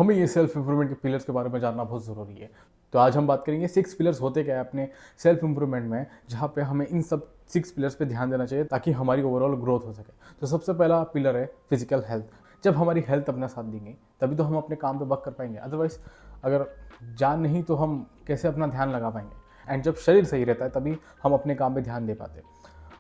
हमें ये self improvement के पिलर्स के बारे में जानना बहुत ज़रूरी है। तो आज हम बात करेंगे 6 पिलर्स होते क्या है अपने सेल्फ इंप्रूवमेंट में, जहाँ पे हमें इन सब 6 पिलर्स पे ध्यान देना चाहिए ताकि हमारी ओवरऑल ग्रोथ हो सके। तो सबसे पहला पिलर है फिजिकल हेल्थ। जब हमारी हेल्थ अपना साथ देंगे तभी तो हम अपने काम पे वर्क कर पाएंगे, अदरवाइज अगर जान नहीं तो हम कैसे अपना ध्यान लगा पाएंगे। एंड जब शरीर सही रहता है तभी हम अपने काम पे ध्यान दे पाते हैं।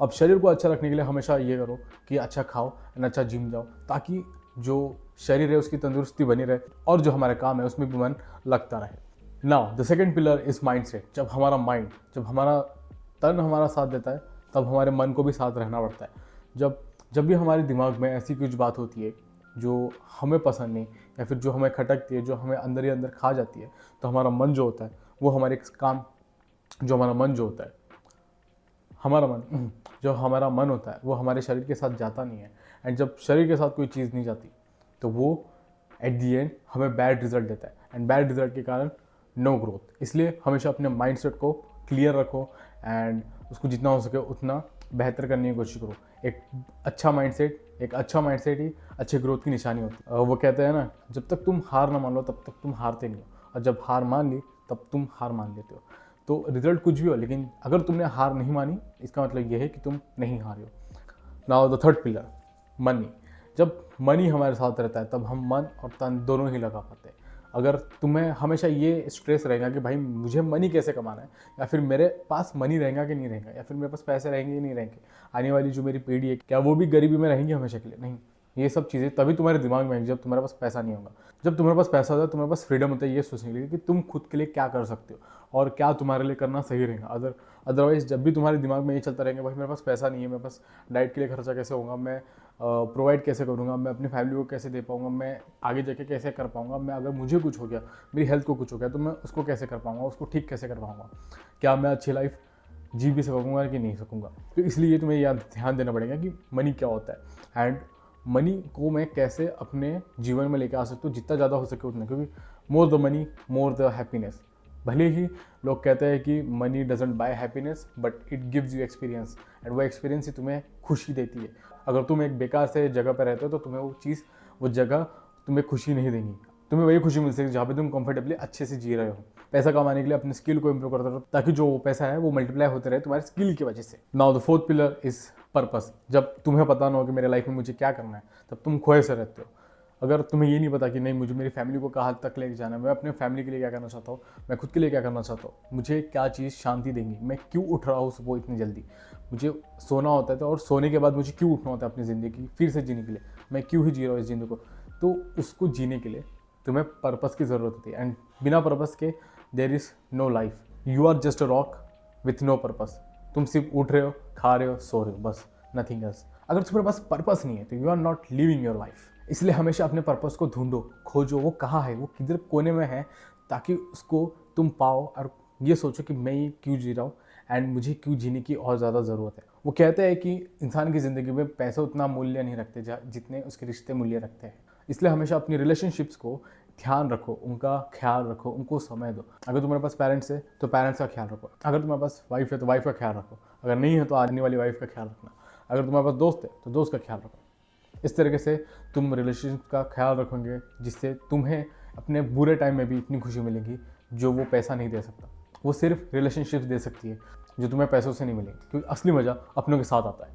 अब शरीर को अच्छा रखने के लिए हमेशा ये करो कि अच्छा खाओ एंड अच्छा जिम जाओ, ताकि जो शरीर है उसकी तंदुरुस्ती बनी रहे और जो हमारा काम है उसमें भी मन लगता रहे। Now the second pillar is mind set. जब हमारा तन हमारा साथ देता है तब हमारे मन को भी साथ रहना पड़ता है। जब भी हमारे दिमाग में ऐसी कुछ बात होती है जो हमें पसंद नहीं या फिर जो हमें खटकती है, जो हमें अंदर ही अंदर खा जाती है, तो हमारा मन जो होता है वो हमारे काम जो हमारा मन जो होता है जो हमारा मन होता है वो हमारे शरीर के साथ जाता नहीं है। एंड जब शरीर के साथ कोई चीज़ नहीं जाती तो वो एट दी एंड हमें बैड रिजल्ट देता है, एंड बैड रिजल्ट के कारण नो ग्रोथ। इसलिए हमेशा अपने माइंडसेट को क्लियर रखो एंड उसको जितना हो सके उतना बेहतर करने की कोशिश करो। एक अच्छा माइंडसेट ही अच्छे ग्रोथ की निशानी होती है। वो कहते हैं ना, जब तक तुम हार ना मान लो तब तक तुम हारते नहीं हो, और जब हार मान ली तब तुम हार मान लेते हो। तो रिजल्ट कुछ भी हो, लेकिन अगर तुमने हार नहीं मानी इसका मतलब ये है कि तुम नहीं हारे हो। Now the third pillar, money. जब मनी हमारे साथ रहता है तब हम मन और तन दोनों ही लगा पाते हैं। अगर तुम्हें हमेशा ये स्ट्रेस रहेगा कि भाई मुझे मनी कैसे कमाना है, या फिर मेरे पास मनी रहेगा कि नहीं रहेगा, या फिर मेरे पास पैसे रहेंगे कि नहीं रहेंगे, आने वाली जो मेरी पीढ़ी है क्या वो भी गरीबी में रहेंगी हमेशा के लिए? नहीं। ये सब चीज़ें तभी तुम्हारे दिमाग में आएंगी जब तुम्हारे पास पैसा नहीं होगा। जब तुम्हारे पास पैसा होता है तुम्हारे पास फ्रीडम होता है ये सोचने के लिए कि तुम खुद के लिए क्या कर सकते हो और क्या तुम्हारे लिए करना सही रहेगा। अदरवाइज जब भी तुम्हारे दिमाग में ये चलता रहेगा भाई मेरे पास पैसा नहीं है, मेरे पास डाइट के लिए खर्चा कैसे होगा, मैं प्रोवाइड कैसे करूँगा, मैं अपनी फैमिली को कैसे दे पाऊँगा, मैं आगे जाके कैसे कर पाऊँगा, मैं अगर मुझे कुछ हो गया, मेरी हेल्थ को कुछ हो गया तो मैं उसको कैसे कर पाऊँगा, उसको ठीक कैसे कर पाऊँगा, क्या मैं अच्छी लाइफ जी भी सकूँगा कि नहीं सकूँगा। तो इसलिए तुम्हें याद ध्यान देना पड़ेगा कि मनी क्या होता है एंड मनी को मैं कैसे अपने जीवन में लेकर आ सकता हूँ, जितना ज़्यादा हो सके उतना, क्योंकि more the money more the happiness. भले ही लोग कहते हैं कि money doesn't buy happiness but it gives you experience, and वो एक्सपीरियंस ही तुम्हें खुशी देती है। अगर तुम एक बेकार से जगह पर रहते हो तो तुम्हें वो जगह तुम्हें खुशी नहीं देंगी। तुम्हें वही खुशी मिल सकेगी जहाँ पे तुम कंफर्टेबली अच्छे से जी रहे हो। पैसा कमाने के लिए अपने स्किल को इंप्रूव करते रहो ताकि जो पैसा है वो मल्टीप्लाई होते रहे तुम्हारे स्किल की वजह से। Now the fourth pillar is purpose. जब तुम्हें पता ना हो कि मेरे लाइफ में मुझे क्या करना है तब तुम खोए से रहते हो। अगर तुम्हें ये नहीं पता कि नहीं मुझे मेरी फैमिली को कहाँ तक लेके जाना है, मैं अपने फैमिली के लिए क्या करना चाहता हूँ, मैं खुद के लिए क्या करना चाहता हूँ, मुझे क्या चीज़ शांति देंगी, मैं क्यों उठ रहा हूँ सुबह इतनी जल्दी, मुझे सोना होता है तो और सोने के बाद मुझे क्यों उठना होता है अपनी ज़िंदगी फिर से जीने के लिए, मैं क्यों ही जी रहा हूँ इस ज़िंदगी को, तो उसको जीने के लिए तुम्हें पर्पस की ज़रूरत होती है। एंड बिना पर्पस के there is no life. You are just a rock with no purpose. तुम सिर्फ उठ रहे हो, खा रहे हो, सो रहे हो, बस, नथिंग एल्स। अगर तुम्हारे पास पर्पस नहीं है तो you are not living your life. इसलिए हमेशा अपने पर्पस को ढूंढो, खोजो, वो कहाँ है, वो किधर कोने में है, ताकि उसको तुम पाओ और ये सोचो कि मैं ये क्यों जी रहा हूँ एंड मुझे क्यों जीने की और ज़्यादा ज़रूरत है। वो कहते हैं कि इंसान की ज़िंदगी में पैसे उतना मूल्य नहीं रखते जितने उसके रिश्ते मूल्य रखते हैं। इसलिए हमेशा अपनी रिलेशनशिप्स को ध्यान रखो, उनका ख्याल रखो, उनको समय दो। अगर तुम्हारे पास पेरेंट्स है तो पेरेंट्स का ख्याल रखो, अगर तुम्हारे पास वाइफ है तो वाइफ का ख्याल रखो, अगर नहीं है तो आने वाली वाइफ का ख्याल रखना, अगर तुम्हारे पास दोस्त है तो दोस्त का ख्याल रखो। इस तरीके से तुम रिलेशनशिप का ख्याल रखोगे जिससे तुम्हें अपने बुरे टाइम में भी इतनी खुशी मिलेगी जो वो पैसा नहीं दे सकता। वो सिर्फ रिलेशनशिप दे सकती है जो तुम्हें पैसों से नहीं मिलेगी, क्योंकि असली मज़ा अपनों के साथ आता है।